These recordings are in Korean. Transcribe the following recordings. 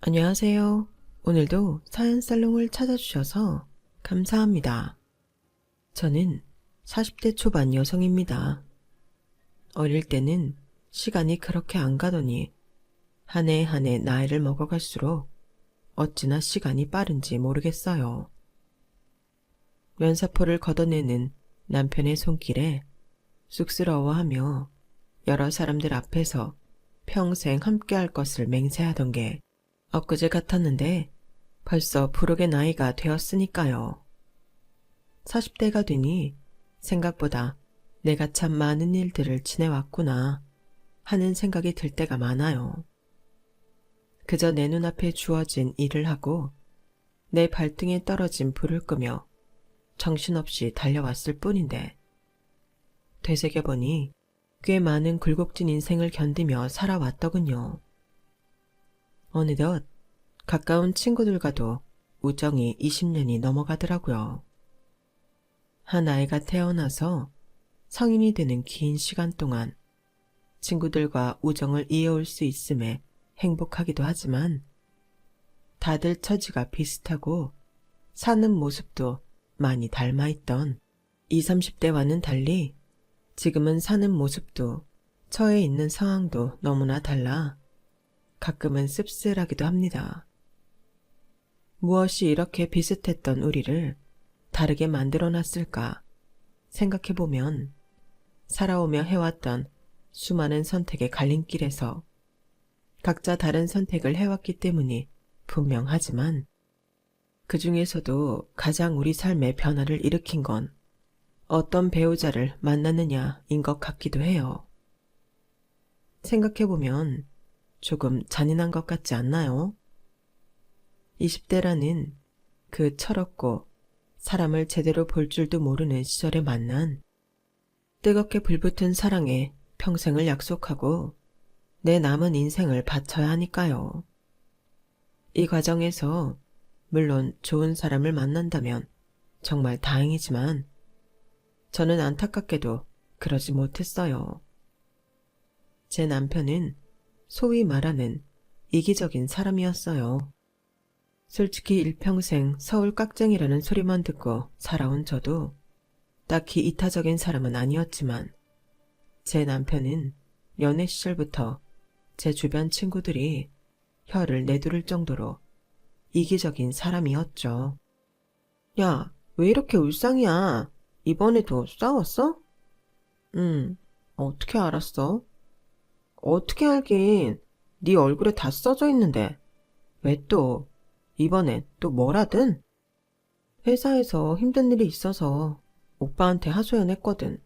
안녕하세요. 오늘도 사연 살롱을 찾아주셔서 감사합니다. 저는 40대 초반 여성입니다. 어릴 때는 시간이 그렇게 안 가더니 한 해 한 해 나이를 먹어갈수록 어찌나 시간이 빠른지 모르겠어요. 면사포를 걷어내는 남편의 손길에 쑥스러워하며 여러 사람들 앞에서 평생 함께할 것을 맹세하던 게 엊그제 같았는데 벌써 부록의 나이가 되었으니까요. 40대가 되니 생각보다 내가 참 많은 일들을 지내왔구나 하는 생각이 들 때가 많아요. 그저 내 눈앞에 주어진 일을 하고 내 발등에 떨어진 불을 끄며 정신없이 달려왔을 뿐인데 되새겨보니 꽤 많은 굴곡진 인생을 견디며 살아왔더군요. 어느덧 가까운 친구들과도 우정이 20년이 넘어가더라고요. 한 아이가 태어나서 성인이 되는 긴 시간 동안 친구들과 우정을 이어올 수 있음에 행복하기도 하지만 다들 처지가 비슷하고 사는 모습도 많이 닮아있던 20, 30대와는 달리 지금은 사는 모습도 처해 있는 상황도 너무나 달라 가끔은 씁쓸하기도 합니다. 무엇이 이렇게 비슷했던 우리를 다르게 만들어놨을까 생각해보면 살아오며 해왔던 수많은 선택의 갈림길에서 각자 다른 선택을 해왔기 때문이 분명하지만 그 중에서도 가장 우리 삶의 변화를 일으킨 건 어떤 배우자를 만났느냐인 것 같기도 해요. 생각해보면 조금 잔인한 것 같지 않나요? 20대라는 그 철없고 사람을 제대로 볼 줄도 모르는 시절에 만난 뜨겁게 불붙은 사랑에 평생을 약속하고 내 남은 인생을 바쳐야 하니까요. 이 과정에서 물론 좋은 사람을 만난다면 정말 다행이지만 저는 안타깝게도 그러지 못했어요. 제 남편은 소위 말하는 이기적인 사람이었어요. 솔직히 일평생 서울 깍쟁이라는 소리만 듣고 살아온 저도 딱히 이타적인 사람은 아니었지만 제 남편은 연애 시절부터 제 주변 친구들이 혀를 내두를 정도로 이기적인 사람이었죠. 야, 왜 이렇게 울상이야? 이번에도 싸웠어? 어떻게 알았어? 어떻게 알긴, 네 얼굴에 다 써져 있는데. 왜 또, 이번엔 또 뭐라든? 회사에서 힘든 일이 있어서 오빠한테 하소연했거든.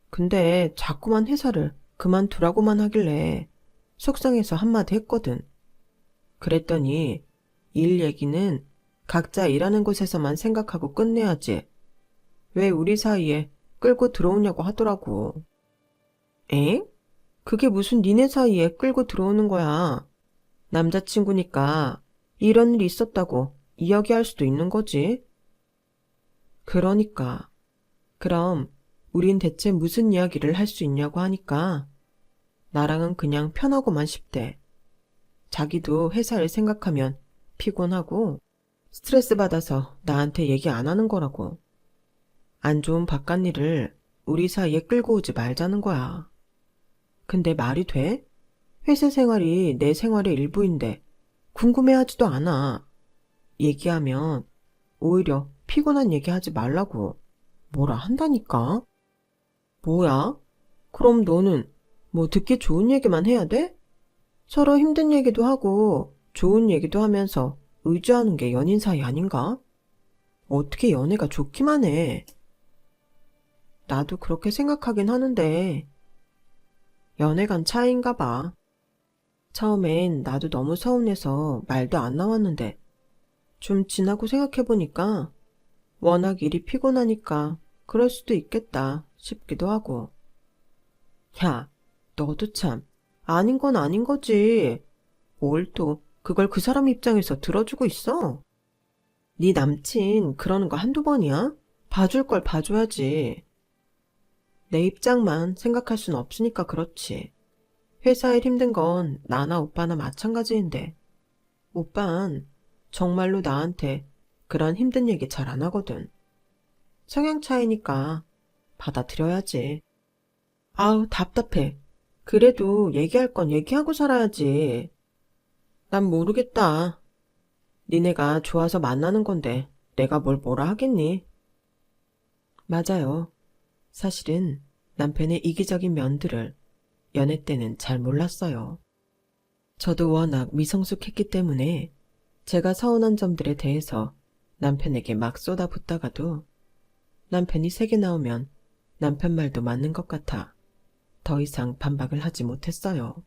근데 자꾸만 회사를 그만두라고만 하길래 속상해서 한마디 했거든. 그랬더니 일 얘기는 각자 일하는 곳에서만 생각하고 끝내야지. 왜 우리 사이에 끌고 들어오냐고 하더라고. 엥? 그게 무슨 니네 사이에 끌고 들어오는 거야. 남자친구니까 이런 일이 있었다고 이야기할 수도 있는 거지. 그러니까. 그럼 우린 대체 무슨 이야기를 할 수 있냐고 하니까 나랑은 그냥 편하고만 싶대. 자기도 회사를 생각하면 피곤하고 스트레스 받아서 나한테 얘기 안 하는 거라고. 안 좋은 바깥일을 우리 사이에 끌고 오지 말자는 거야. 근데 말이 돼? 회사 생활이 내 생활의 일부인데 궁금해하지도 않아. 얘기하면 오히려 피곤한 얘기하지 말라고 뭐라 한다니까? 뭐야? 그럼 너는 뭐 듣기 좋은 얘기만 해야 돼? 서로 힘든 얘기도 하고 좋은 얘기도 하면서 의지하는 게 연인 사이 아닌가? 어떻게 연애가 좋기만 해? 나도 그렇게 생각하긴 하는데 연애관 차이인가 봐. 처음엔 나도 너무 서운해서 말도 안 나왔는데 좀 지나고 생각해보니까 워낙 일이 피곤하니까 그럴 수도 있겠다 싶기도 하고. 야, 너도 참 아닌 건 아닌 거지. 뭘 또 그걸 그 사람 입장에서 들어주고 있어? 네 남친 그러는 거 한두 번이야? 봐줄 걸 봐줘야지. 내 입장만 생각할 순 없으니까 그렇지. 회사 일 힘든 건 나나 오빠나 마찬가지인데 오빤 정말로 나한테 그런 힘든 얘기 잘 안 하거든. 성향 차이니까 받아들여야지. 아우, 답답해. 그래도 얘기할 건 얘기하고 살아야지. 난 모르겠다. 니네가 좋아서 만나는 건데 내가 뭘 뭐라 하겠니? 맞아요. 사실은 남편의 이기적인 면들을 연애 때는 잘 몰랐어요. 저도 워낙 미성숙했기 때문에 제가 서운한 점들에 대해서 남편에게 막 쏟아붓다가도 남편이 세게 나오면 남편 말도 맞는 것 같아 더 이상 반박을 하지 못했어요.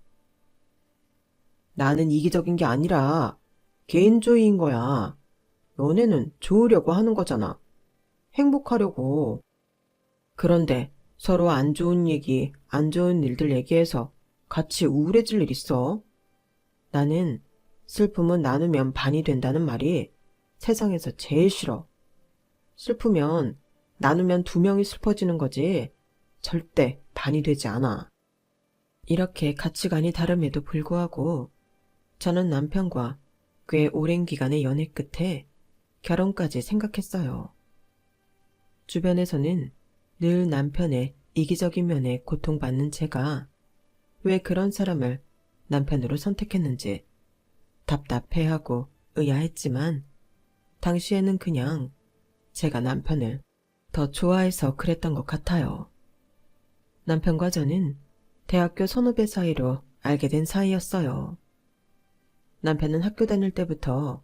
나는 이기적인 게 아니라 개인주의인 거야. 연애는 좋으려고 하는 거잖아. 행복하려고. 그런데 서로 안 좋은 얘기, 안 좋은 일들 얘기해서 같이 우울해질 일 있어? 나는 슬픔은 나누면 반이 된다는 말이 세상에서 제일 싫어. 슬프면 나누면 두 명이 슬퍼지는 거지 절대 반이 되지 않아. 이렇게 가치관이 다름에도 불구하고 저는 남편과 꽤 오랜 기간의 연애 끝에 결혼까지 생각했어요. 주변에서는 늘 남편의 이기적인 면에 고통받는 제가 왜 그런 사람을 남편으로 선택했는지 답답해하고 의아했지만 당시에는 그냥 제가 남편을 더 좋아해서 그랬던 것 같아요. 남편과 저는 대학교 선후배 사이로 알게 된 사이였어요. 남편은 학교 다닐 때부터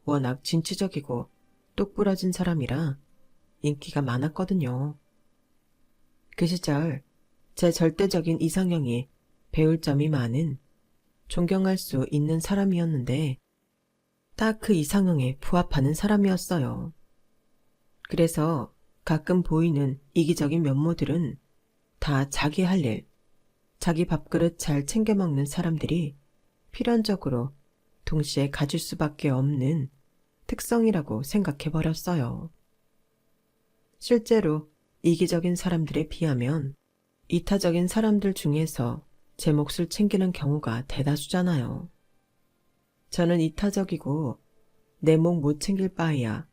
워낙 진취적이고 똑부러진 사람이라 인기가 많았거든요. 그 시절 제 절대적인 이상형이 배울 점이 많은 존경할 수 있는 사람이었는데 딱 그 이상형에 부합하는 사람이었어요. 그래서 가끔 보이는 이기적인 면모들은 다 자기 할 일, 자기 밥그릇 잘 챙겨 먹는 사람들이 필연적으로 동시에 가질 수밖에 없는 특성이라고 생각해버렸어요. 실제로 이기적인 사람들에 비하면 이타적인 사람들 중에서 제 몫을 챙기는 경우가 대다수잖아요. 저는 이타적이고 내 몫 못 챙길 바에야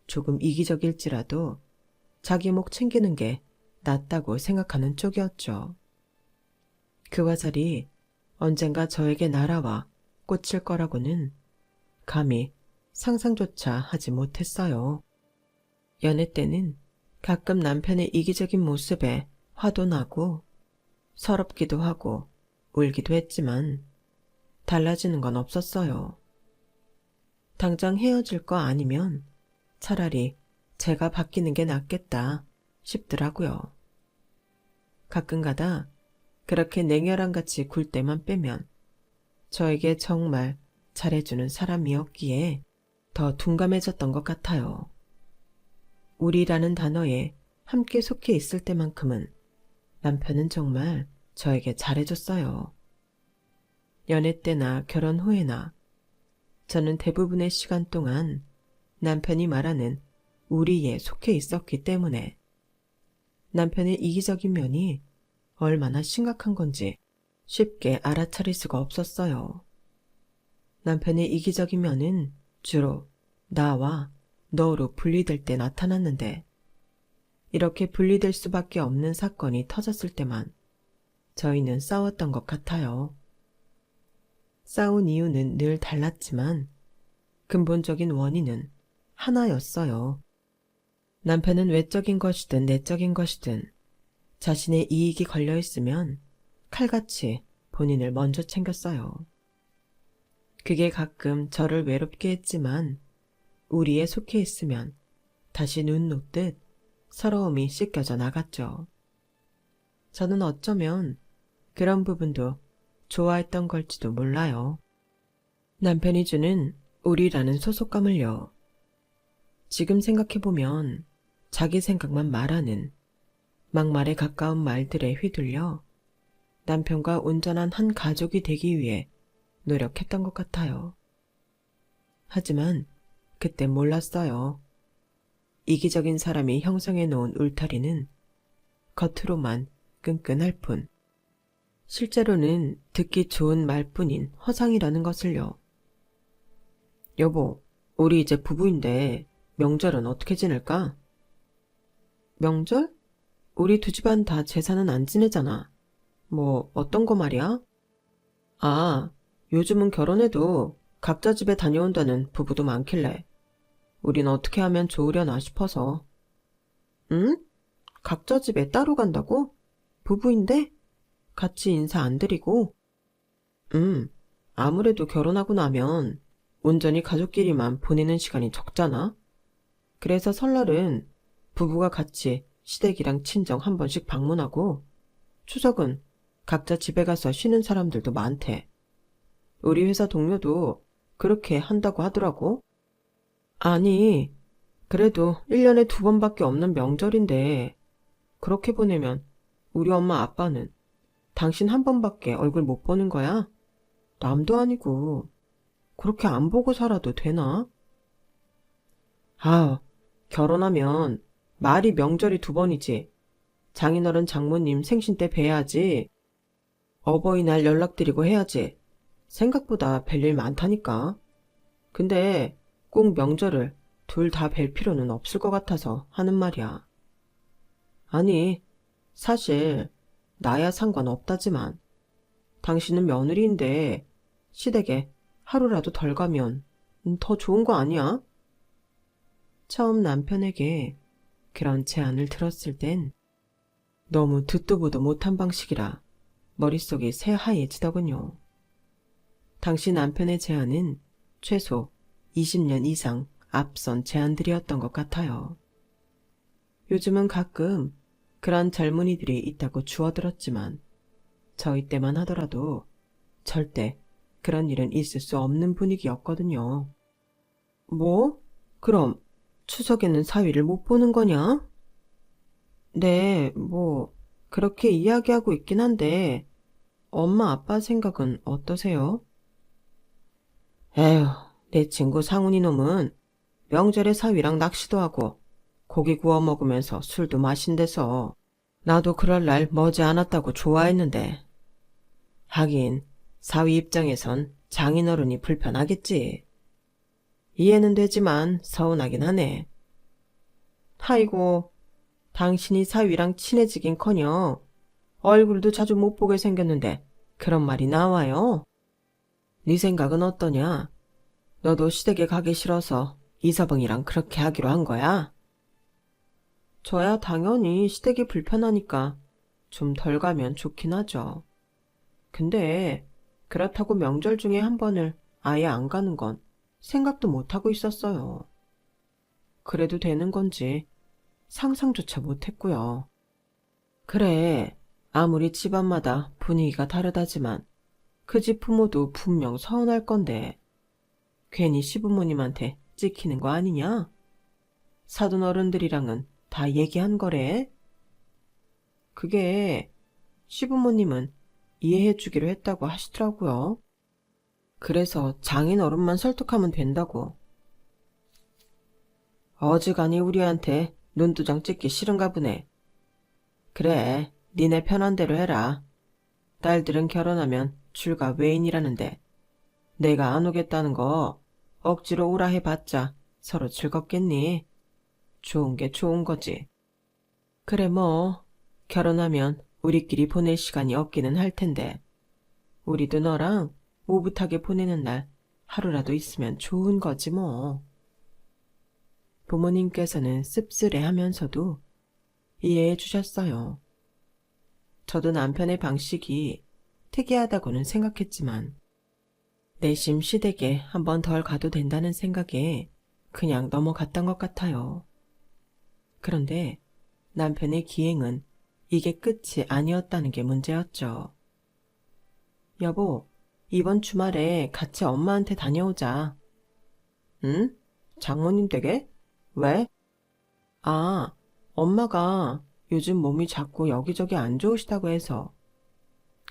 조금 이기적일지라도 자기 몫 챙기는 게 낫다고 생각하는 쪽이었죠. 그 화살이 언젠가 저에게 날아와 꽂힐 거라고는 감히 상상조차 하지 못했어요. 연애 때는 가끔 남편의 이기적인 모습에 화도 나고 서럽기도 하고 울기도 했지만 달라지는 건 없었어요. 당장 헤어질 거 아니면 차라리 제가 바뀌는 게 낫겠다 싶더라고요. 가끔가다 그렇게 냉혈한같이 굴 때만 빼면 저에게 정말 잘해주는 사람이었기에 더 둔감해졌던 것 같아요. 우리라는 단어에 함께 속해 있을 때만큼은 남편은 정말 저에게 잘해줬어요. 연애 때나 결혼 후에나 저는 대부분의 시간 동안 남편이 말하는 우리에 속해 있었기 때문에 남편의 이기적인 면이 얼마나 심각한 건지 쉽게 알아차릴 수가 없었어요. 남편의 이기적인 면은 주로 나와 너로 분리될 때 나타났는데 이렇게 분리될 수밖에 없는 사건이 터졌을 때만 저희는 싸웠던 것 같아요. 싸운 이유는 늘 달랐지만 근본적인 원인은 하나였어요. 남편은 외적인 것이든 내적인 것이든 자신의 이익이 걸려있으면 칼같이 본인을 먼저 챙겼어요. 그게 가끔 저를 외롭게 했지만 우리에 속해 있으면 다시 눈 녹듯 서러움이 씻겨져 나갔죠. 저는 어쩌면 그런 부분도 좋아했던 걸지도 몰라요. 남편이 주는 우리라는 소속감을요. 지금 생각해보면 자기 생각만 말하는 막말에 가까운 말들에 휘둘려 남편과 온전한 한 가족이 되기 위해 노력했던 것 같아요. 하지만 그때 몰랐어요. 이기적인 사람이 형성해 놓은 울타리는 겉으로만 끈끈할 뿐, 실제로는 듣기 좋은 말뿐인 허상이라는 것을요. 여보, 우리 이제 부부인데 명절은 어떻게 지낼까? 명절? 우리 두 집안 다 제사는 안 지내잖아. 뭐 어떤 거 말이야? 아, 요즘은 결혼해도 각자 집에 다녀온다는 부부도 많길래 우린 어떻게 하면 좋으려나 싶어서. 응? 각자 집에 따로 간다고? 부부인데? 같이 인사 안 드리고? 응, 아무래도 결혼하고 나면 온전히 가족끼리만 보내는 시간이 적잖아. 그래서 설날은 부부가 같이 시댁이랑 친정 한 번씩 방문하고 추석은 각자 집에 가서 쉬는 사람들도 많대. 우리 회사 동료도 그렇게 한다고 하더라고. 아니, 그래도 1년에 두 번밖에 없는 명절인데 그렇게 보내면 우리 엄마 아빠는 당신 한 번밖에 얼굴 못 보는 거야? 남도 아니고 그렇게 안 보고 살아도 되나? 아, 결혼하면 말이 명절이 두 번이지. 장인어른 장모님 생신 때 뵈야지. 어버이날 연락드리고 해야지. 생각보다 뵐일 많다니까. 근데 꼭 명절을 둘 다 뵐 필요는 없을 것 같아서 하는 말이야. 아니, 사실 나야 상관없다지만 당신은 며느리인데 시댁에 하루라도 덜 가면 더 좋은 거 아니야? 처음 남편에게 그런 제안을 들었을 땐 너무 듣도 보도 못한 방식이라 머릿속이 새하얘지더군요. 당시 남편의 제안은 최소 20년 이상 앞선 제안들이었던 것 같아요. 요즘은 가끔 그런 젊은이들이 있다고 주워들었지만 저희 때만 하더라도 절대 그런 일은 있을 수 없는 분위기였거든요. 뭐? 그럼 추석에는 사위를 못 보는 거냐? 네, 뭐 그렇게 이야기하고 있긴 한데 엄마 아빠 생각은 어떠세요? 에휴, 내 친구 상훈이 놈은 명절에 사위랑 낚시도 하고 고기 구워 먹으면서 술도 마신대서 나도 그럴 날 머지않았다고 좋아했는데 하긴 사위 입장에선 장인어른이 불편하겠지. 이해는 되지만 서운하긴 하네. 아이고, 당신이 사위랑 친해지긴커녕 얼굴도 자주 못 보게 생겼는데 그런 말이 나와요? 네 생각은 어떠냐? 너도 시댁에 가기 싫어서 이서방이랑 그렇게 하기로 한 거야? 저야 당연히 시댁이 불편하니까 좀 덜 가면 좋긴 하죠. 근데 그렇다고 명절 중에 한 번을 아예 안 가는 건 생각도 못하고 있었어요. 그래도 되는 건지 상상조차 못했고요. 그래, 아무리 집안마다 분위기가 다르다지만 그 집 부모도 분명 서운할 건데 괜히 시부모님한테 찍히는 거 아니냐? 사돈 어른들이랑은 다 얘기한 거래. 그게 시부모님은 이해해 주기로 했다고 하시더라고요. 그래서 장인 어른만 설득하면 된다고. 어지간히 우리한테 눈두장 찍기 싫은가 보네. 그래, 니네 편한 대로 해라. 딸들은 결혼하면 출가 외인이라는데 내가 안 오겠다는 거 억지로 오라 해봤자 서로 즐겁겠니? 좋은 게 좋은 거지. 그래 뭐 결혼하면 우리끼리 보낼 시간이 없기는 할 텐데 우리도 너랑 오붓하게 보내는 날 하루라도 있으면 좋은 거지 뭐. 부모님께서는 씁쓸해하면서도 이해해 주셨어요. 저도 남편의 방식이 특이하다고는 생각했지만 내심 시댁에 한 번 덜 가도 된다는 생각에 그냥 넘어갔던 것 같아요. 그런데 남편의 기행은 이게 끝이 아니었다는 게 문제였죠. 여보, 이번 주말에 같이 엄마한테 다녀오자. 응? 장모님 댁에? 왜? 아, 엄마가 요즘 몸이 자꾸 여기저기 안 좋으시다고 해서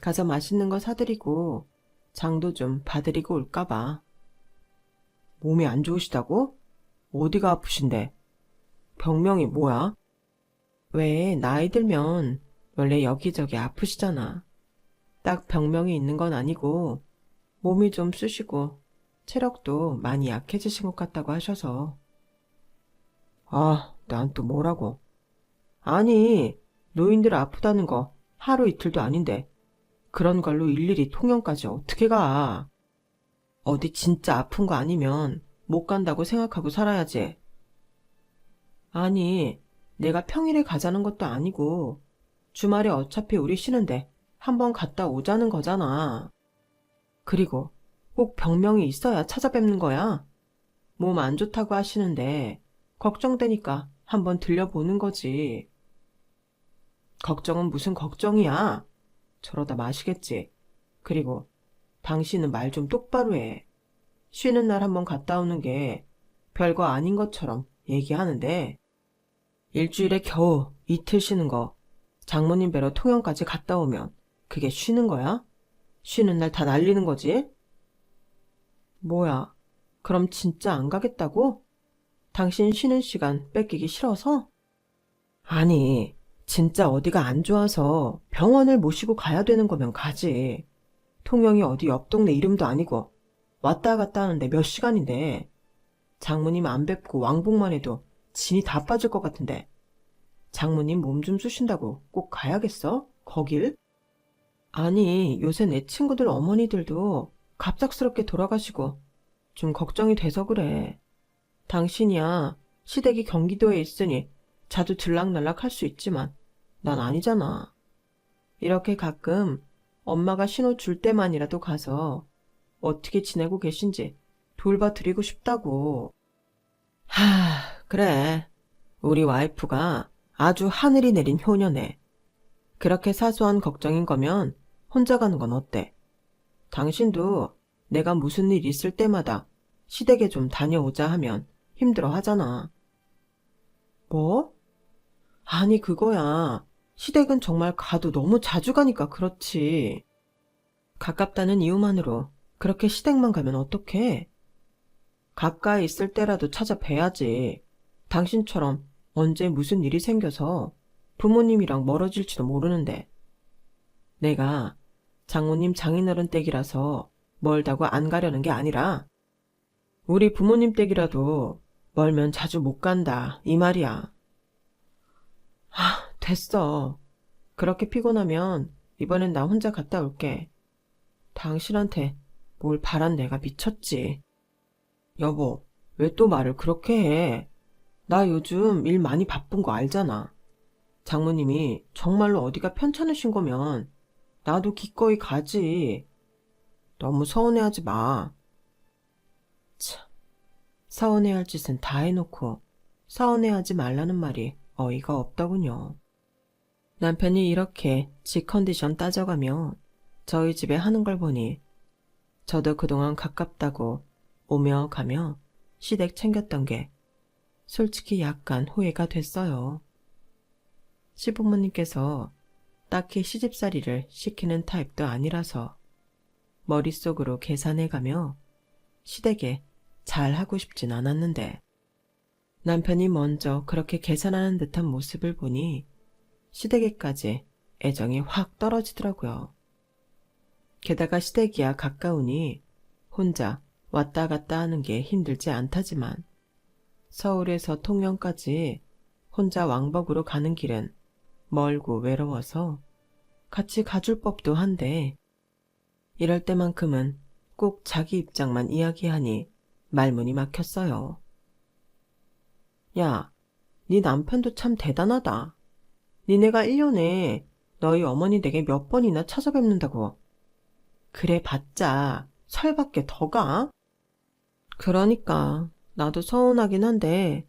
가서 맛있는 거 사드리고 장도 좀 봐드리고 올까 봐. 몸이 안 좋으시다고? 어디가 아프신데? 병명이 뭐야? 왜 나이 들면 원래 여기저기 아프시잖아. 딱 병명이 있는 건 아니고 몸이 좀 쑤시고 체력도 많이 약해지신 것 같다고 하셔서. 아, 난 또 뭐라고. 아니, 노인들 아프다는 거 하루 이틀도 아닌데 그런 걸로 일일이 통영까지 어떻게 가? 어디 진짜 아픈 거 아니면 못 간다고 생각하고 살아야지. 아니, 내가 평일에 가자는 것도 아니고 주말에 어차피 우리 쉬는데 한번 갔다 오자는 거잖아. 그리고 꼭 병명이 있어야 찾아뵙는 거야. 몸 안 좋다고 하시는데 걱정되니까 한번 들려보는 거지. 걱정은 무슨 걱정이야. 저러다 마시겠지. 그리고 당신은 말 좀 똑바로 해. 쉬는 날 한번 갔다 오는 게 별거 아닌 것처럼 얘기하는데 일주일에 겨우 이틀 쉬는 거 장모님 뵈러 통영까지 갔다 오면 그게 쉬는 거야? 쉬는 날 다 날리는 거지? 뭐야, 그럼 진짜 안 가겠다고? 당신 쉬는 시간 뺏기기 싫어서? 아니, 진짜 어디가 안 좋아서 병원을 모시고 가야 되는 거면 가지. 통영이 어디 옆 동네 이름도 아니고 왔다 갔다 하는데 몇 시간인데 장모님 안 뵙고 왕복만 해도 진이 다 빠질 것 같은데 장모님 몸 좀 쑤신다고 꼭 가야겠어? 거길? 아니, 요새 내 친구들 어머니들도 갑작스럽게 돌아가시고 좀 걱정이 돼서 그래. 당신이야 시댁이 경기도에 있으니 자주 들락날락 할 수 있지만 난 아니잖아. 이렇게 가끔 엄마가 신호 줄 때만이라도 가서 어떻게 지내고 계신지 돌봐드리고 싶다고. 그래. 우리 와이프가 아주 하늘이 내린 효녀네. 그렇게 사소한 걱정인 거면 혼자 가는 건 어때? 당신도 내가 무슨 일 있을 때마다 시댁에 좀 다녀오자 하면 힘들어 하잖아. 뭐? 아니, 그거야. 시댁은 정말 가도 너무 자주 가니까 그렇지. 가깝다는 이유만으로 그렇게 시댁만 가면 어떡해? 가까이 있을 때라도 찾아뵈야지. 당신처럼 언제 무슨 일이 생겨서 부모님이랑 멀어질지도 모르는데. 내가 장모님 장인어른 댁이라서 멀다고 안 가려는 게 아니라 우리 부모님 댁이라도 멀면 자주 못 간다 이 말이야. 됐어. 그렇게 피곤하면 이번엔 나 혼자 갔다 올게. 당신한테 뭘 바란 내가 미쳤지. 여보, 왜 또 말을 그렇게 해? 나 요즘 일 많이 바쁜 거 알잖아. 장모님이 정말로 어디가 편찮으신 거면 나도 기꺼이 가지. 너무 서운해하지 마. 참, 서운해할 짓은 다 해놓고 서운해하지 말라는 말이 어이가 없더군요. 남편이 이렇게 지 컨디션 따져가며 저희 집에 하는 걸 보니 저도 그동안 가깝다고 오며 가며 시댁 챙겼던 게 솔직히 약간 후회가 됐어요. 시부모님께서 딱히 시집살이를 시키는 타입도 아니라서 머릿속으로 계산해가며 시댁에 잘하고 싶진 않았는데 남편이 먼저 그렇게 계산하는 듯한 모습을 보니 시댁에까지 애정이 확 떨어지더라고요. 게다가 시댁이야 가까우니 혼자 왔다 갔다 하는 게 힘들지 않다지만 서울에서 통영까지 혼자 왕복으로 가는 길은 멀고 외로워서 같이 가줄 법도 한데 이럴 때만큼은 꼭 자기 입장만 이야기하니 말문이 막혔어요. 야, 네 남편도 참 대단하다. 니네가 1년에 너희 어머니 댁에 몇 번이나 찾아뵙는다고. 그래 봤자 설밖에 더 가? 그러니까 나도 서운하긴 한데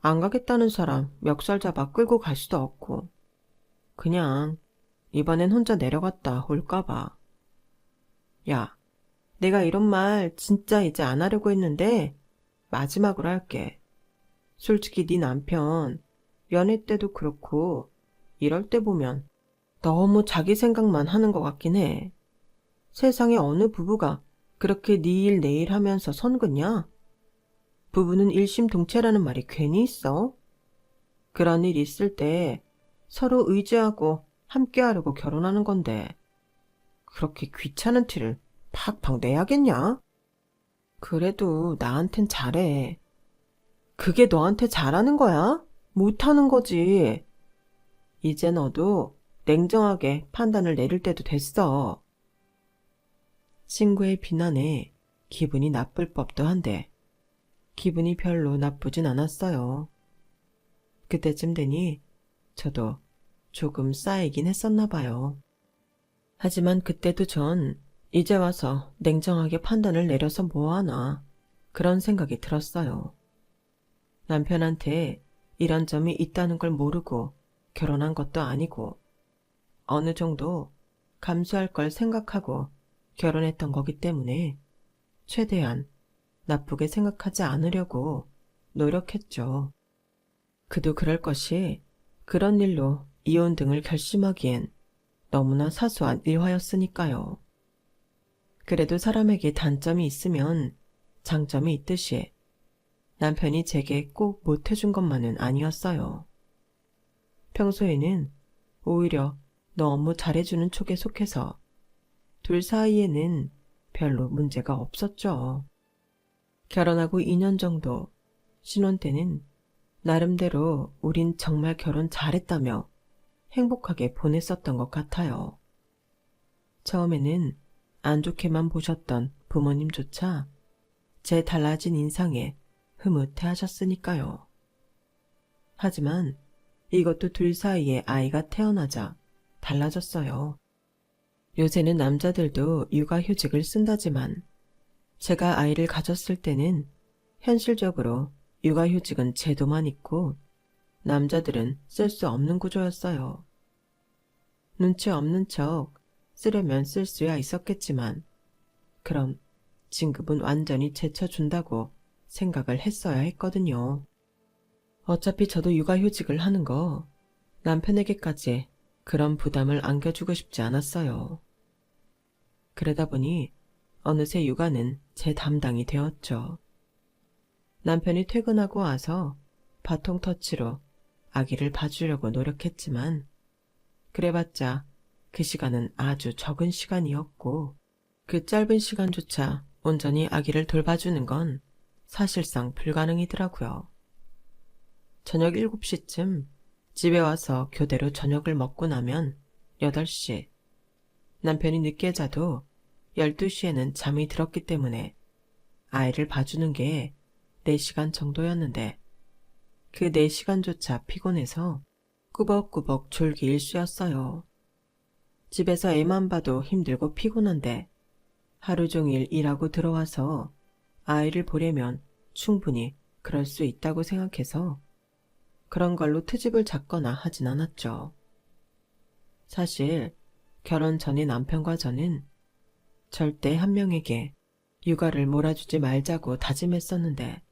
안 가겠다는 사람 멱살 잡아 끌고 갈 수도 없고 그냥 이번엔 혼자 내려갔다 올까봐. 야, 내가 이런 말 진짜 이제 안 하려고 했는데 마지막으로 할게. 솔직히 네 남편 연애 때도 그렇고 이럴 때 보면 너무 자기 생각만 하는 것 같긴 해. 세상에 어느 부부가 그렇게 네 일 내 일 하면서 선긋냐? 부부는 일심동체라는 말이 괜히 있어? 그런 일 있을 때 서로 의지하고 함께하려고 결혼하는 건데 그렇게 귀찮은 티를 팍팍 내야겠냐? 그래도 나한텐 잘해. 그게 너한테 잘하는 거야? 못하는 거지. 이제 너도 냉정하게 판단을 내릴 때도 됐어. 친구의 비난에 기분이 나쁠 법도 한데 기분이 별로 나쁘진 않았어요. 그때쯤 되니 저도 조금 쌓이긴 했었나 봐요. 하지만 그때도 전 이제 와서 냉정하게 판단을 내려서 뭐하나 그런 생각이 들었어요. 남편한테 이런 점이 있다는 걸 모르고 결혼한 것도 아니고 어느 정도 감수할 걸 생각하고 결혼했던 거기 때문에 최대한 나쁘게 생각하지 않으려고 노력했죠. 그도 그럴 것이 그런 일로 이혼 등을 결심하기엔 너무나 사소한 일화였으니까요. 그래도 사람에게 단점이 있으면 장점이 있듯이 남편이 제게 꼭 못해준 것만은 아니었어요. 평소에는 오히려 너무 잘해주는 촉에 속해서 둘 사이에는 별로 문제가 없었죠. 결혼하고 2년 정도, 신혼 때는 나름대로 우린 정말 결혼 잘했다며 행복하게 보냈었던 것 같아요. 처음에는 안 좋게만 보셨던 부모님조차 제 달라진 인상에 흐뭇해 하셨으니까요. 하지만 이것도 둘 사이에 아이가 태어나자 달라졌어요. 요새는 남자들도 육아휴직을 쓴다지만 제가 아이를 가졌을 때는 현실적으로 육아휴직은 제도만 있고 남자들은 쓸 수 없는 구조였어요. 눈치 없는 척 쓰려면 쓸 수야 있었겠지만 그럼 진급은 완전히 제쳐준다고 생각을 했어야 했거든요. 어차피 저도 육아휴직을 하는 거 남편에게까지 그런 부담을 안겨주고 싶지 않았어요. 그러다 보니 어느새 육아는 제 담당이 되었죠. 남편이 퇴근하고 와서 바통 터치로 아기를 봐주려고 노력했지만 그래봤자 그 시간은 아주 적은 시간이었고 그 짧은 시간조차 온전히 아기를 돌봐주는 건 사실상 불가능이더라고요. 저녁 7시쯤 집에 와서 교대로 저녁을 먹고 나면 8시, 남편이 늦게 자도 12시에는 잠이 들었기 때문에 아이를 봐주는 게 4시간 정도였는데 그 4시간조차 피곤해서 꾸벅꾸벅 졸기 일쑤였어요. 집에서 애만 봐도 힘들고 피곤한데 하루 종일 일하고 들어와서 아이를 보려면 충분히 그럴 수 있다고 생각해서 그런 걸로 트집을 잡거나 하진 않았죠. 사실 결혼 전에 남편과 저는 절대 한 명에게 육아를 몰아주지 말자고 다짐했었는데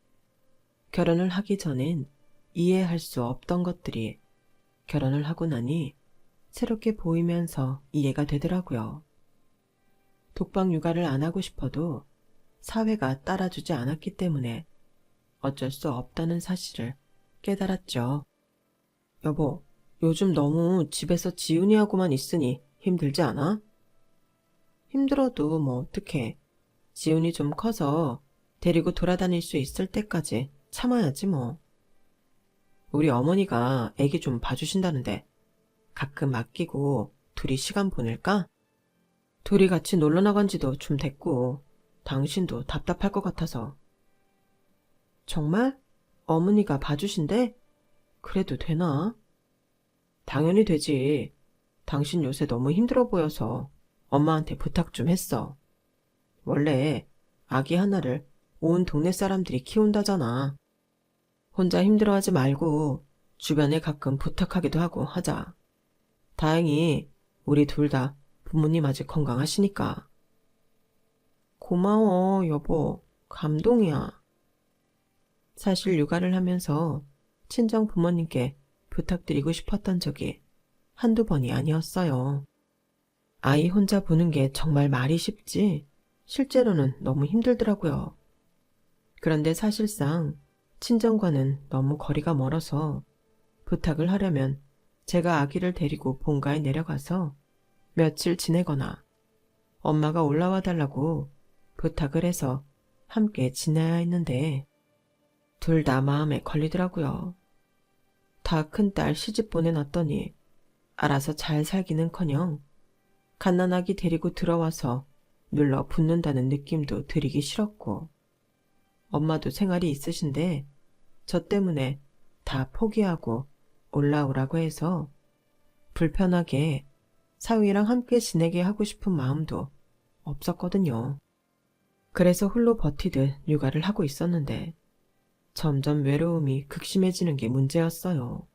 결혼을 하기 전엔 이해할 수 없던 것들이 결혼을 하고 나니 새롭게 보이면서 이해가 되더라고요. 독방 육아를 안 하고 싶어도 사회가 따라주지 않았기 때문에 어쩔 수 없다는 사실을 깨달았죠. 여보, 요즘 너무 집에서 지훈이하고만 있으니 힘들지 않아? 힘들어도 뭐 어떡해. 지훈이 좀 커서 데리고 돌아다닐 수 있을 때까지 참아야지 뭐. 우리 어머니가 애기 좀 봐주신다는데 가끔 맡기고 둘이 시간 보낼까? 둘이 같이 놀러 나간 지도 좀 됐고 당신도 답답할 것 같아서. 정말? 어머니가 봐주신대? 그래도 되나? 당연히 되지. 당신 요새 너무 힘들어 보여서 엄마한테 부탁 좀 했어. 원래 아기 하나를 온 동네 사람들이 키운다잖아. 혼자 힘들어하지 말고 주변에 가끔 부탁하기도 하고 하자. 다행히 우리 둘 다 부모님 아직 건강하시니까. 고마워, 여보. 감동이야. 사실 육아를 하면서 친정 부모님께 부탁드리고 싶었던 적이 한두 번이 아니었어요. 아이 혼자 보는 게 정말 말이 쉽지 실제로는 너무 힘들더라고요. 그런데 사실상 친정과는 너무 거리가 멀어서 부탁을 하려면 제가 아기를 데리고 본가에 내려가서 며칠 지내거나 엄마가 올라와 달라고 부탁을 해서 함께 지내야 했는데 둘 다 마음에 걸리더라고요. 다 큰딸 시집 보내놨더니 알아서 잘 살기는커녕 갓난아기 데리고 들어와서 눌러 붙는다는 느낌도 들이기 싫었고, 엄마도 생활이 있으신데 저 때문에 다 포기하고 올라오라고 해서 불편하게 사위랑 함께 지내게 하고 싶은 마음도 없었거든요. 그래서 홀로 버티듯 육아를 하고 있었는데 점점 외로움이 극심해지는 게 문제였어요.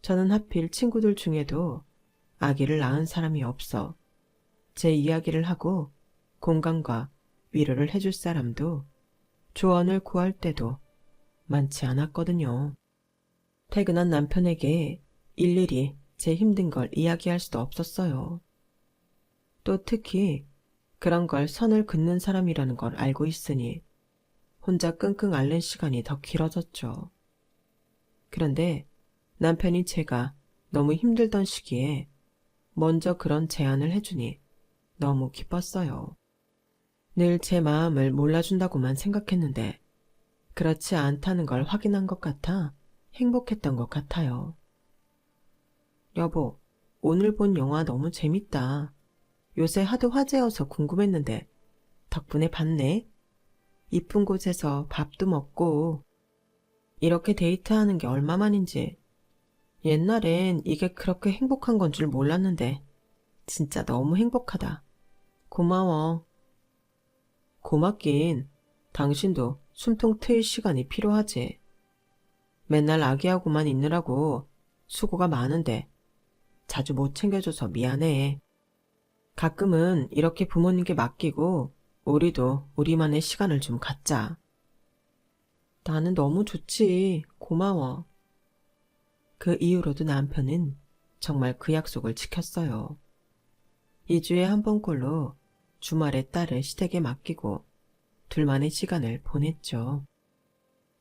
저는 하필 친구들 중에도 아기를 낳은 사람이 없어 제 이야기를 하고 공감과 위로를 해줄 사람도 조언을 구할 때도 많지 않았거든요. 퇴근한 남편에게 일일이 제 힘든 걸 이야기할 수도 없었어요. 또 특히 그런 걸 선을 긋는 사람이라는 걸 알고 있으니 혼자 끙끙 앓는 시간이 더 길어졌죠. 그런데 남편이 제가 너무 힘들던 시기에 먼저 그런 제안을 해주니 너무 기뻤어요. 늘 제 마음을 몰라준다고만 생각했는데 그렇지 않다는 걸 확인한 것 같아 행복했던 것 같아요. 여보, 오늘 본 영화 너무 재밌다. 요새 하도 화제여서 궁금했는데 덕분에 봤네. 이쁜 곳에서 밥도 먹고 이렇게 데이트하는 게 얼마만인지. 옛날엔 이게 그렇게 행복한 건 줄 몰랐는데 진짜 너무 행복하다. 고마워. 고맙긴. 당신도 숨통 트일 시간이 필요하지. 맨날 아기하고만 있느라고 수고가 많은데 자주 못 챙겨줘서 미안해. 가끔은 이렇게 부모님께 맡기고 우리도 우리만의 시간을 좀 갖자. 나는 너무 좋지. 고마워. 그 이후로도 남편은 정말 그 약속을 지켰어요. 2주에 한 번꼴로 주말에 딸을 시댁에 맡기고 둘만의 시간을 보냈죠.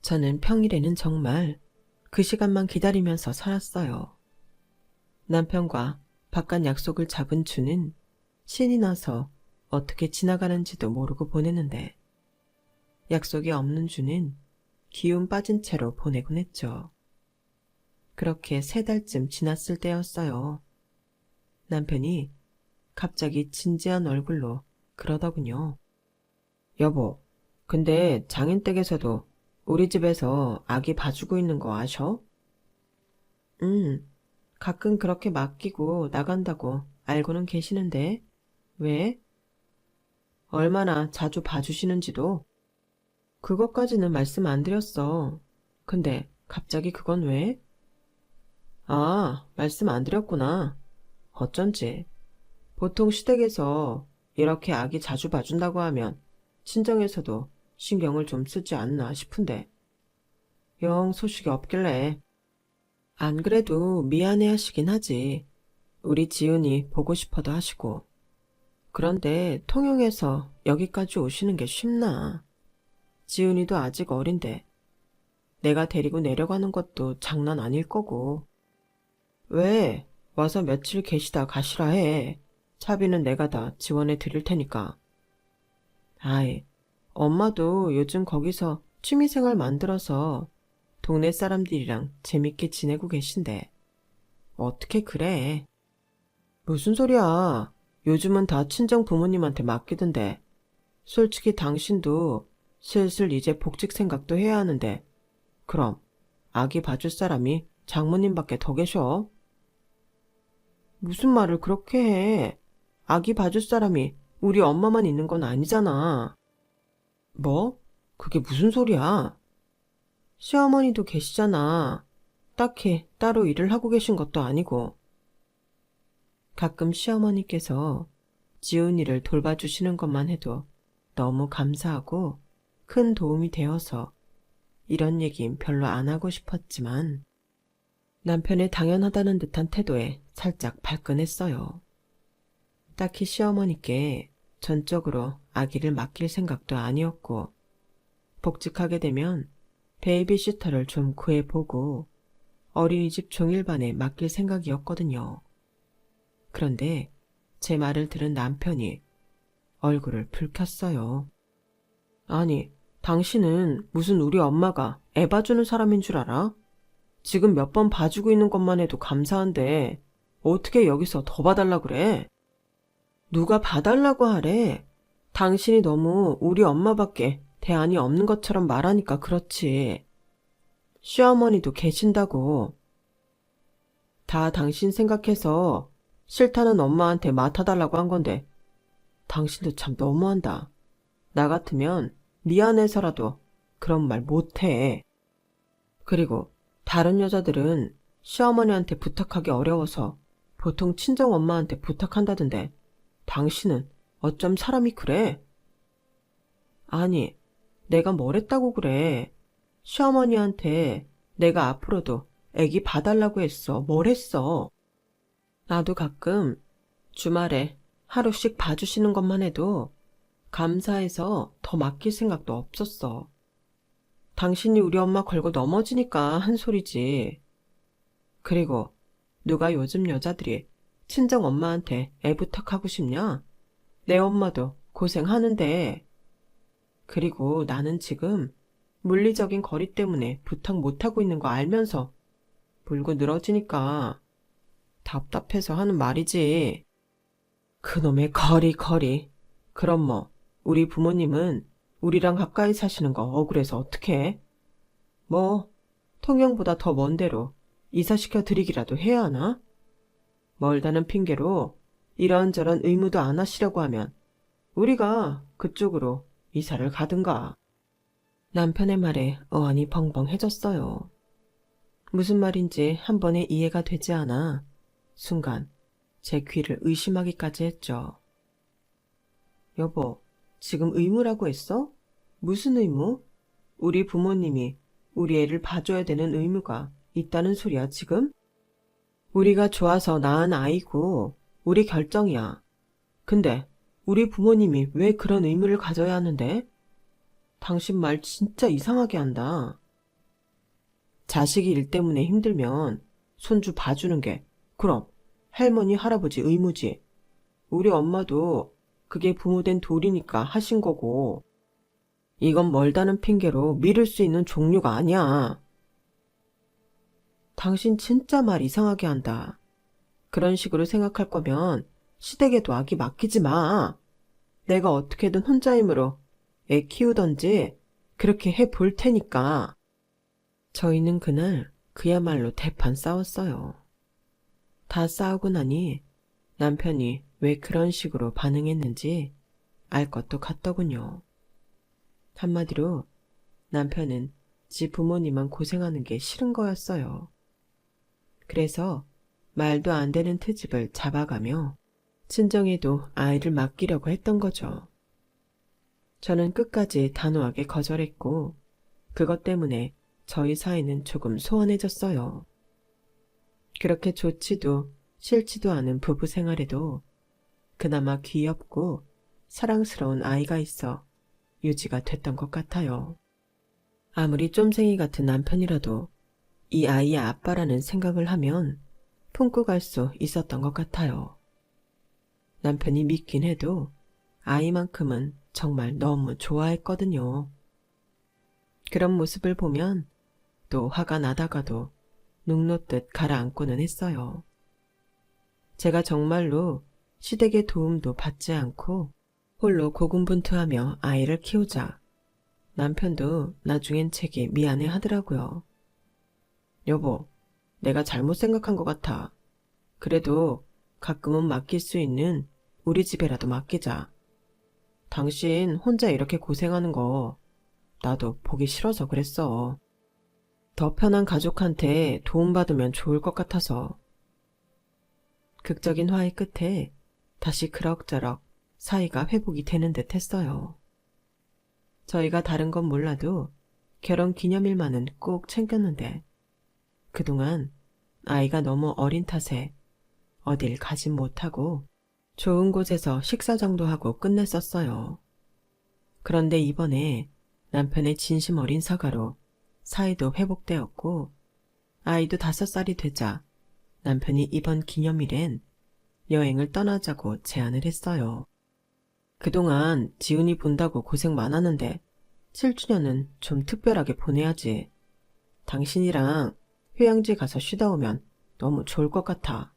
저는 평일에는 정말 그 시간만 기다리면서 살았어요. 남편과 바깥 약속을 잡은 주는 신이 나서 어떻게 지나가는지도 모르고 보내는데 약속이 없는 주는 기운 빠진 채로 보내곤 했죠. 그렇게 3달쯤 지났을 때였어요. 남편이 갑자기 진지한 얼굴로 그러더군요. 여보, 근데 장인댁에서도 우리 집에서 아기 봐주고 있는 거 아셔? 가끔 그렇게 맡기고 나간다고 알고는 계시는데 왜? 얼마나 자주 봐주시는지도? 그것까지는 말씀 안 드렸어. 근데 갑자기 그건 왜? 아, 말씀 안 드렸구나. 어쩐지. 보통 시댁에서 이렇게 아기 자주 봐준다고 하면 친정에서도 신경을 좀 쓰지 않나 싶은데 영 소식이 없길래. 안 그래도 미안해 하시긴 하지. 우리 지은이 보고 싶어도 하시고. 그런데 통영에서 여기까지 오시는 게 쉽나. 지은이도 아직 어린데 내가 데리고 내려가는 것도 장난 아닐 거고. 왜? 와서 며칠 계시다 가시라 해. 차비는 내가 다 지원해 드릴 테니까. 아이, 엄마도 요즘 거기서 취미생활 만들어서 동네 사람들이랑 재밌게 지내고 계신데 어떻게 그래? 무슨 소리야. 요즘은 다 친정 부모님한테 맡기던데. 솔직히 당신도 슬슬 이제 복직 생각도 해야 하는데 그럼 아기 봐줄 사람이 장모님밖에 더 계셔? 무슨 말을 그렇게 해. 아기 봐줄 사람이 우리 엄마만 있는 건 아니잖아. 뭐? 그게 무슨 소리야? 시어머니도 계시잖아. 딱히 따로 일을 하고 계신 것도 아니고. 가끔 시어머니께서 지훈이를 돌봐주시는 것만 해도 너무 감사하고 큰 도움이 되어서 이런 얘긴 별로 안 하고 싶었지만 남편의 당연하다는 듯한 태도에 살짝 발끈했어요. 딱히 시어머니께 전적으로 아기를 맡길 생각도 아니었고 복직하게 되면 베이비시터를 좀 구해보고 어린이집 종일반에 맡길 생각이었거든요. 그런데 제 말을 들은 남편이 얼굴을 붉혔어요. 아니, 당신은 무슨 우리 엄마가 애 봐주는 사람인 줄 알아? 지금 몇 번 봐주고 있는 것만 해도 감사한데 어떻게 여기서 더 봐달라 그래? 누가 봐달라고 하래? 당신이 너무 우리 엄마밖에 대안이 없는 것처럼 말하니까 그렇지. 시어머니도 계신다고. 다 당신 생각해서 싫다는 엄마한테 맡아달라고 한 건데 당신도 참 너무한다. 나 같으면 미안해서라도 그런 말 못해. 그리고 다른 여자들은 시어머니한테 부탁하기 어려워서 보통 친정 엄마한테 부탁한다던데 당신은 어쩜 사람이 그래? 아니, 내가 뭘 했다고 그래. 시어머니한테 내가 앞으로도 애기 봐달라고 했어. 뭘 했어? 나도 가끔 주말에 하루씩 봐주시는 것만 해도 감사해서 더 맡길 생각도 없었어. 당신이 우리 엄마 걸고 넘어지니까 한 소리지. 그리고 누가 요즘 여자들이 친정 엄마한테 애 부탁하고 싶냐? 내 엄마도 고생하는데. 그리고 나는 지금 물리적인 거리 때문에 부탁 못하고 있는 거 알면서 물고 늘어지니까 답답해서 하는 말이지. 그놈의 거리. 그럼 뭐 우리 부모님은 우리랑 가까이 사시는 거 억울해서 어떡해? 뭐 통영보다 더 먼 데로 이사시켜 드리기라도 해야 하나? 멀다는 핑계로 이런저런 의무도 안 하시려고 하면 우리가 그쪽으로 이사를 가든가. 남편의 말에 어안이 벙벙해졌어요. 무슨 말인지 한 번에 이해가 되지 않아 순간 제 귀를 의심하기까지 했죠. 여보, 지금 의무라고 했어? 무슨 의무? 우리 부모님이 우리 애를 봐줘야 되는 의무가 있다는 소리야, 지금? 우리가 좋아서 낳은 아이고, 우리 결정이야. 근데 우리 부모님이 왜 그런 의무를 가져야 하는데? 당신 말 진짜 이상하게 한다. 자식이 일 때문에 힘들면 손주 봐주는 게 그럼 할머니, 할아버지 의무지. 우리 엄마도 그게 부모된 도리니까 하신 거고 이건 멀다는 핑계로 미룰 수 있는 종류가 아니야. 당신 진짜 말 이상하게 한다. 그런 식으로 생각할 거면 시댁에도 아기 맡기지 마. 내가 어떻게든 혼자 힘으로 애 키우던지 그렇게 해 볼 테니까. 저희는 그날 그야말로 대판 싸웠어요. 다 싸우고 나니 남편이 왜 그런 식으로 반응했는지 알 것도 같더군요. 한마디로 남편은 지 부모님만 고생하는 게 싫은 거였어요. 그래서 말도 안 되는 트집을 잡아가며 친정에도 아이를 맡기려고 했던 거죠. 저는 끝까지 단호하게 거절했고 그것 때문에 저희 사이는 조금 소원해졌어요. 그렇게 좋지도 싫지도 않은 부부 생활에도 그나마 귀엽고 사랑스러운 아이가 있어 유지가 됐던 것 같아요. 아무리 쫌생이 같은 남편이라도 이 아이의 아빠라는 생각을 하면 품고 갈 수 있었던 것 같아요. 남편이 믿긴 해도 아이만큼은 정말 너무 좋아했거든요. 그런 모습을 보면 또 화가 나다가도 눅놓듯 가라앉고는 했어요. 제가 정말로 시댁의 도움도 받지 않고 홀로 고군분투하며 아이를 키우자 남편도 나중엔 제게 미안해 하더라고요. 여보, 내가 잘못 생각한 것 같아. 그래도 가끔은 맡길 수 있는 우리 집에라도 맡기자. 당신 혼자 이렇게 고생하는 거 나도 보기 싫어서 그랬어. 더 편한 가족한테 도움받으면 좋을 것 같아서. 극적인 화해 끝에 다시 그럭저럭 사이가 회복이 되는 듯 했어요. 저희가 다른 건 몰라도 결혼 기념일만은 꼭 챙겼는데 그동안 아이가 너무 어린 탓에 어딜 가진 못하고 좋은 곳에서 식사 정도 하고 끝냈었어요. 그런데 이번에 남편의 진심 어린 사과로 사이도 회복되었고 아이도 5살이 되자 남편이 이번 기념일엔 여행을 떠나자고 제안을 했어요. 그동안 지훈이 본다고 고생 많았는데 7주년은 좀 특별하게 보내야지. 당신이랑 휴양지 가서 쉬다 오면 너무 좋을 것 같아.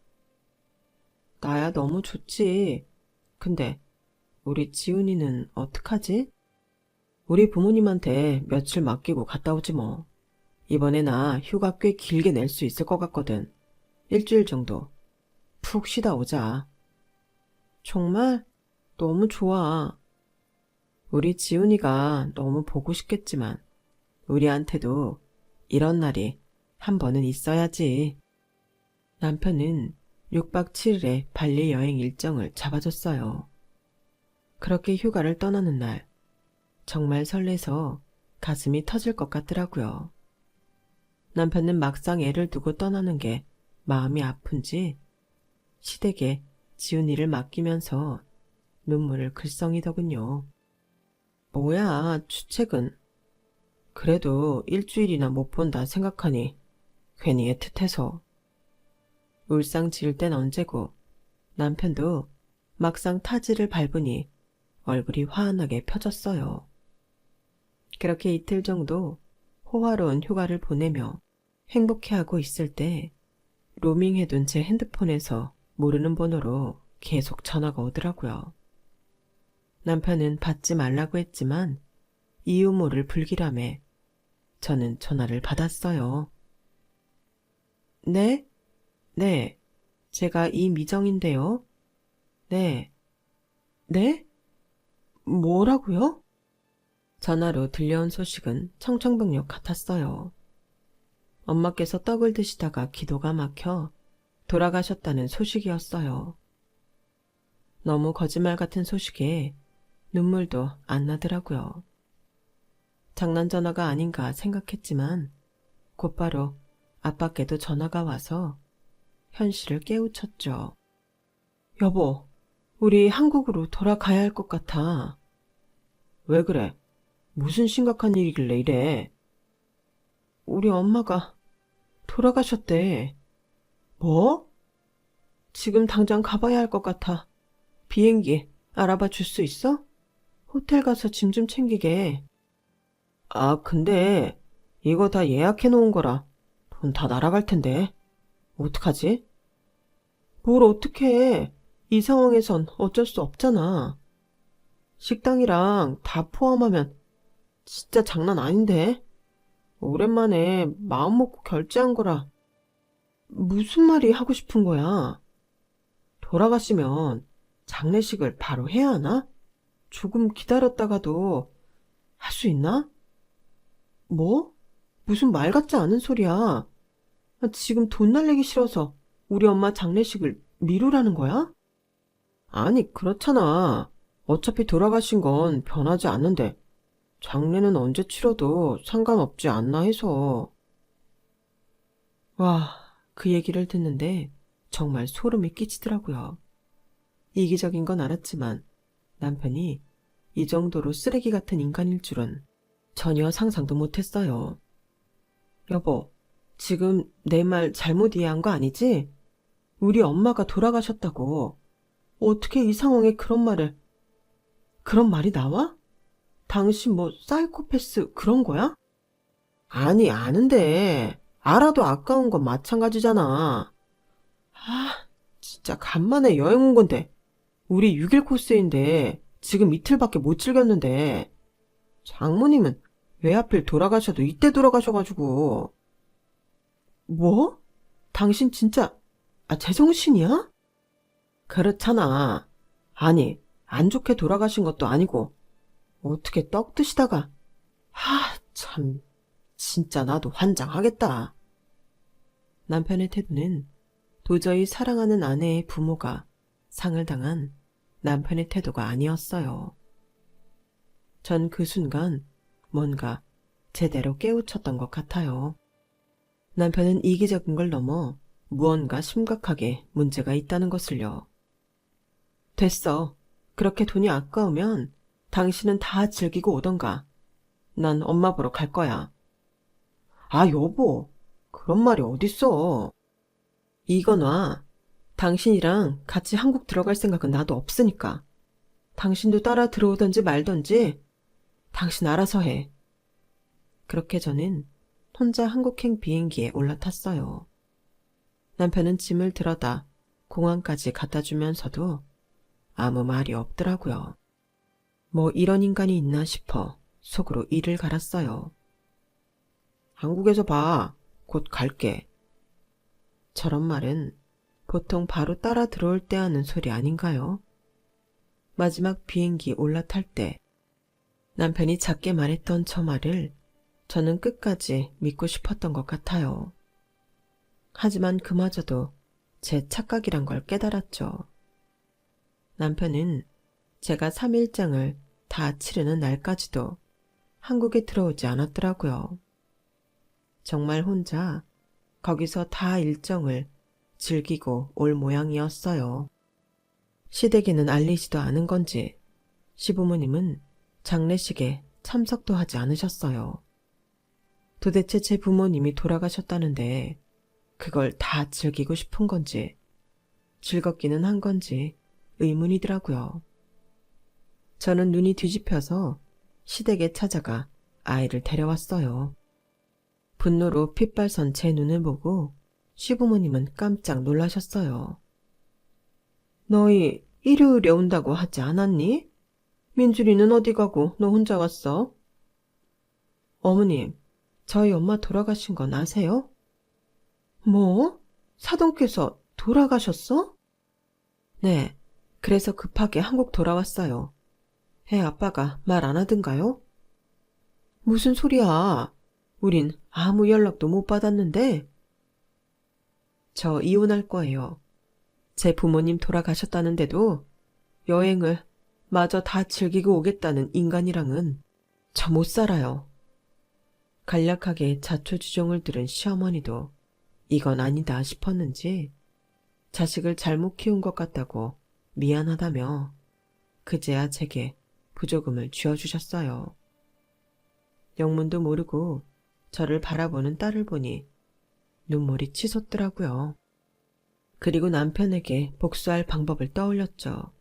나야 너무 좋지. 근데 우리 지훈이는 어떡하지? 우리 부모님한테 며칠 맡기고 갔다 오지 뭐. 이번에 나 휴가 꽤 길게 낼 수 있을 것 같거든. 일주일 정도. 푹 쉬다 오자. 정말? 너무 좋아. 우리 지훈이가 너무 보고 싶겠지만 우리한테도 이런 날이 한 번은 있어야지. 남편은 6박 7일의 발리 여행 일정을 잡아줬어요. 그렇게 휴가를 떠나는 날, 정말 설레서 가슴이 터질 것 같더라고요. 남편은 막상 애를 두고 떠나는 게 마음이 아픈지 시댁에 지훈이를 맡기면서 눈물을 글썽이더군요. 뭐야, 주책은. 그래도 일주일이나 못 본다 생각하니 괜히 애틋해서. 울상 지을 땐 언제고 남편도 막상 타지를 밟으니 얼굴이 화환하게 펴졌어요. 그렇게 이틀 정도 호화로운 휴가를 보내며 행복해하고 있을 때 로밍해둔 제 핸드폰에서 모르는 번호로 계속 전화가 오더라고요. 남편은 받지 말라고 했지만 이유 모를 불길함에 저는 전화를 받았어요. 네? 네, 제가 이미정인데요. 네. 네? 뭐라고요? 전화로 들려온 소식은 청천벽력 같았어요. 엄마께서 떡을 드시다가 기도가 막혀 돌아가셨다는 소식이었어요. 너무 거짓말 같은 소식에 눈물도 안 나더라고요. 장난 전화가 아닌가 생각했지만 곧바로 아빠께도 전화가 와서 현실을 깨우쳤죠. 여보, 우리 한국으로 돌아가야 할 것 같아. 왜 그래? 무슨 심각한 일이길래 이래? 우리 엄마가 돌아가셨대. 뭐? 지금 당장 가봐야 할 것 같아. 비행기 알아봐 줄 수 있어? 호텔 가서 짐 좀 챙기게. 아, 근데 이거 다 예약해 놓은 거라 돈 다 날아갈 텐데. 어떡하지? 뭘 어떡해. 이 상황에선 어쩔 수 없잖아. 식당이랑 다 포함하면 진짜 장난 아닌데. 오랜만에 마음 먹고 결제한 거라. 무슨 말이 하고 싶은 거야? 돌아가시면 장례식을 바로 해야 하나? 조금 기다렸다가도 할 수 있나? 뭐? 무슨 말 같지 않은 소리야. 지금 돈 날리기 싫어서 우리 엄마 장례식을 미루라는 거야? 아니, 그렇잖아. 어차피 돌아가신 건 변하지 않는데 장례는 언제 치러도 상관없지 않나 해서. 와, 그 얘기를 듣는데 정말 소름이 끼치더라고요. 이기적인 건 알았지만 남편이 이 정도로 쓰레기 같은 인간일 줄은 전혀 상상도 못했어요. 여보, 지금 내 말 잘못 이해한 거 아니지? 우리 엄마가 돌아가셨다고. 어떻게 이 상황에 그런 말이 나와? 당신 뭐 사이코패스 그런 거야? 아니, 아는데. 알아도 아까운 건 마찬가지잖아. 아, 진짜 간만에 여행 온 건데. 우리 6일 코스인데 지금 이틀밖에 못 즐겼는데. 장모님은 왜 하필 돌아가셔도 이때 돌아가셔가지고. 뭐? 당신 진짜 제정신이야? 그렇잖아. 아니, 안 좋게 돌아가신 것도 아니고 어떻게 떡 드시다가. 참, 진짜 나도 환장하겠다. 남편의 태도는 도저히 사랑하는 아내의 부모가 상을 당한 남편의 태도가 아니었어요. 전 그 순간 뭔가 제대로 깨우쳤던 것 같아요. 남편은 이기적인 걸 넘어 무언가 심각하게 문제가 있다는 것을요. 됐어. 그렇게 돈이 아까우면 당신은 다 즐기고 오던가. 난 엄마 보러 갈 거야. 아, 여보. 그런 말이 어딨어. 이건아, 당신이랑 같이 한국 들어갈 생각은 나도 없으니까. 당신도 따라 들어오던지 말던지 당신 알아서 해. 그렇게 저는 혼자 한국행 비행기에 올라탔어요. 남편은 짐을 들어다 공항까지 갖다 주면서도 아무 말이 없더라고요. 뭐 이런 인간이 있나 싶어 속으로 이를 갈았어요. 한국에서 봐. 곧 갈게. 저런 말은 보통 바로 따라 들어올 때 하는 소리 아닌가요? 마지막 비행기 올라탈 때 남편이 작게 말했던 저 말을 저는 끝까지 믿고 싶었던 것 같아요. 하지만 그마저도 제 착각이란 걸 깨달았죠. 남편은 제가 3일장을 다 치르는 날까지도 한국에 들어오지 않았더라고요. 정말 혼자 거기서 다 일정을 즐기고 올 모양이었어요. 시댁에는 알리지도 않은 건지 시부모님은 장례식에 참석도 하지 않으셨어요. 도대체 제 부모님이 돌아가셨다는데 그걸 다 즐기고 싶은 건지 즐겁기는 한 건지 의문이더라고요. 저는 눈이 뒤집혀서 시댁에 찾아가 아이를 데려왔어요. 분노로 핏발선 제 눈을 보고 시부모님은 깜짝 놀라셨어요. 너희 일요일에 온다고 하지 않았니? 민주리는 어디 가고 너 혼자 왔어? 어머님, 저희 엄마 돌아가신 건 아세요? 뭐? 사돈께서 돌아가셨어? 네, 그래서 급하게 한국 돌아왔어요. 애 아빠가 말 안 하던가요? 무슨 소리야? 우린 아무 연락도 못 받았는데. 저 이혼할 거예요. 제 부모님 돌아가셨다는데도 여행을 마저 다 즐기고 오겠다는 인간이랑은 저 못 살아요. 간략하게 자초지종을 들은 시어머니도 이건 아니다 싶었는지 자식을 잘못 키운 것 같다고 미안하다며 그제야 제게 부조금을 쥐어주셨어요. 영문도 모르고 저를 바라보는 딸을 보니 눈물이 치솟더라고요. 그리고 남편에게 복수할 방법을 떠올렸죠.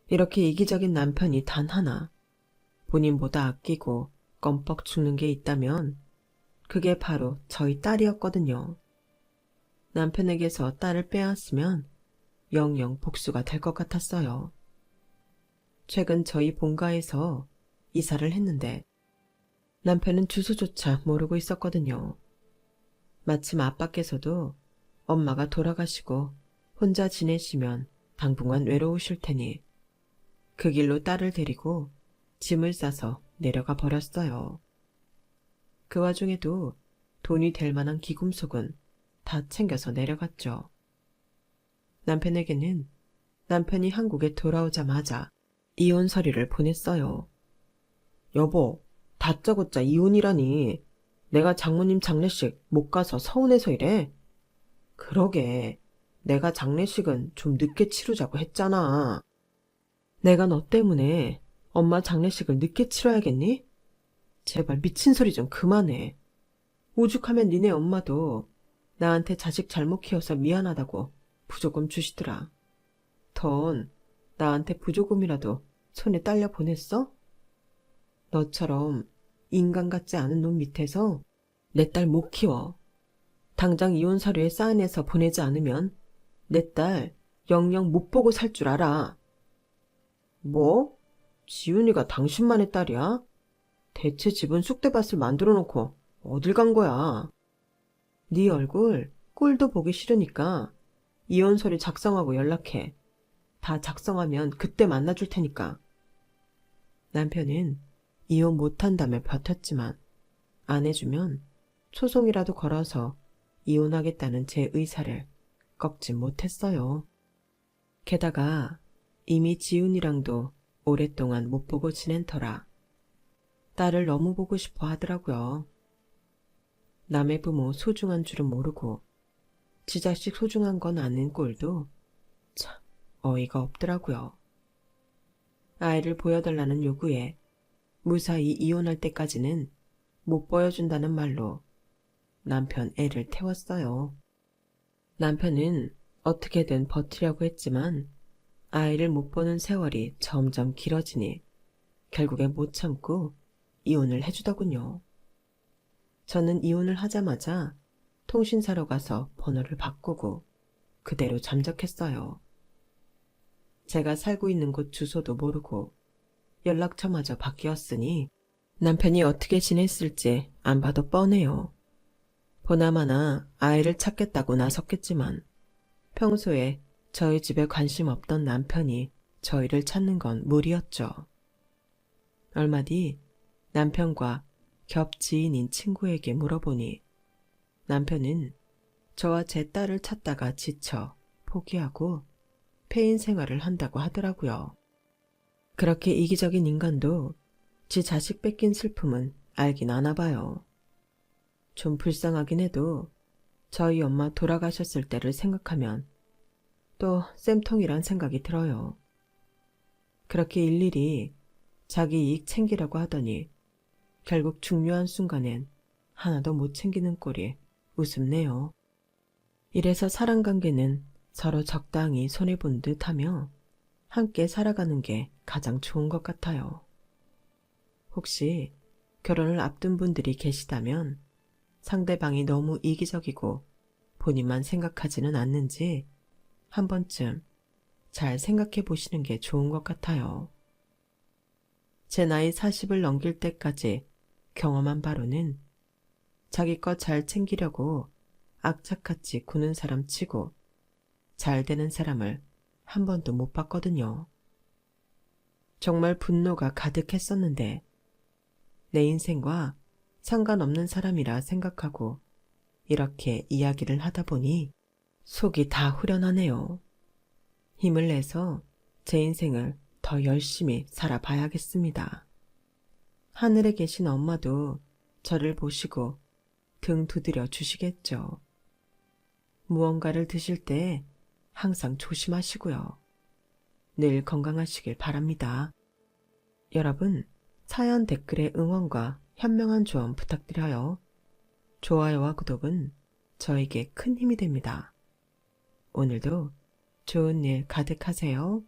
이렇게 이기적인 남편이 단 하나, 본인보다 아끼고 껌뻑 죽는 게 있다면 그게 바로 저희 딸이었거든요. 남편에게서 딸을 빼앗으면 영영 복수가 될 것 같았어요. 최근 저희 본가에서 이사를 했는데 남편은 주소조차 모르고 있었거든요. 마침 아빠께서도 엄마가 돌아가시고 혼자 지내시면 당분간 외로우실 테니 그 길로 딸을 데리고 짐을 싸서 내려가 버렸어요. 그 와중에도 돈이 될 만한 기금속은 다 챙겨서 내려갔죠. 남편에게는 남편이 한국에 돌아오자마자 이혼 서류를 보냈어요. 여보, 다짜고짜 이혼이라니. 내가 장모님 장례식 못 가서 서운해서 이래. 그러게, 내가 장례식은 좀 늦게 치르자고 했잖아. 내가 너 때문에 엄마 장례식을 늦게 치러야겠니? 제발 미친 소리 좀 그만해. 오죽하면 니네 엄마도 나한테 자식 잘못 키워서 미안하다고 부조금 주시더라. 넌 나한테 부조금이라도 손에 딸려 보냈어? 너처럼 인간 같지 않은 놈 밑에서 내 딸 못 키워. 당장 이혼 서류에 사인해서 보내지 않으면 내 딸 영영 못 보고 살 줄 알아. 뭐? 지훈이가 당신만의 딸이야? 대체 집은 쑥대밭을 만들어 놓고 어딜 간 거야? 네 얼굴 꼴도 보기 싫으니까 이혼 서류 작성하고 연락해. 다 작성하면 그때 만나줄 테니까. 남편은 이혼 못한다며 버텼지만 안 해주면 소송이라도 걸어서 이혼하겠다는 제 의사를 꺾지 못했어요. 게다가 이미 지훈이랑도 오랫동안 못 보고 지낸 터라 딸을 너무 보고 싶어 하더라고요. 남의 부모 소중한 줄은 모르고 지 자식 소중한 건 아는 꼴도 참 어이가 없더라고요. 아이를 보여달라는 요구에 무사히 이혼할 때까지는 못 보여준다는 말로 남편 애를 태웠어요. 남편은 어떻게든 버티려고 했지만 아이를 못 보는 세월이 점점 길어지니 결국엔 못 참고 이혼을 해주더군요. 저는 이혼을 하자마자 통신사로 가서 번호를 바꾸고 그대로 잠적했어요. 제가 살고 있는 곳 주소도 모르고 연락처마저 바뀌었으니 남편이 어떻게 지냈을지 안 봐도 뻔해요. 보나마나 아이를 찾겠다고 나섰겠지만 평소에 저희 집에 관심 없던 남편이 저희를 찾는 건 무리였죠. 얼마 뒤 남편과 겹 지인인 친구에게 물어보니 남편은 저와 제 딸을 찾다가 지쳐 포기하고 폐인 생활을 한다고 하더라고요. 그렇게 이기적인 인간도 지 자식 뺏긴 슬픔은 알긴 아나 봐요. 좀 불쌍하긴 해도 저희 엄마 돌아가셨을 때를 생각하면 또 쌤통이란 생각이 들어요. 그렇게 일일이 자기 이익 챙기라고 하더니 결국 중요한 순간엔 하나도 못 챙기는 꼴이 우습네요. 이래서 사람관계는 서로 적당히 손해본 듯하며 함께 살아가는 게 가장 좋은 것 같아요. 혹시 결혼을 앞둔 분들이 계시다면 상대방이 너무 이기적이고 본인만 생각하지는 않는지 한 번쯤 잘 생각해 보시는 게 좋은 것 같아요. 제 나이 40을 넘길 때까지 경험한 바로는 자기 것 잘 챙기려고 악착같이 구는 사람 치고 잘 되는 사람을 한 번도 못 봤거든요. 정말 분노가 가득했었는데 내 인생과 상관없는 사람이라 생각하고 이렇게 이야기를 하다 보니 속이 다 후련하네요. 힘을 내서 제 인생을 더 열심히 살아봐야겠습니다. 하늘에 계신 엄마도 저를 보시고 등 두드려 주시겠죠. 무언가를 드실 때 항상 조심하시고요. 늘 건강하시길 바랍니다. 여러분, 사연 댓글에 응원과 현명한 조언 부탁드려요. 좋아요와 구독은 저에게 큰 힘이 됩니다. 오늘도 좋은 일 가득하세요.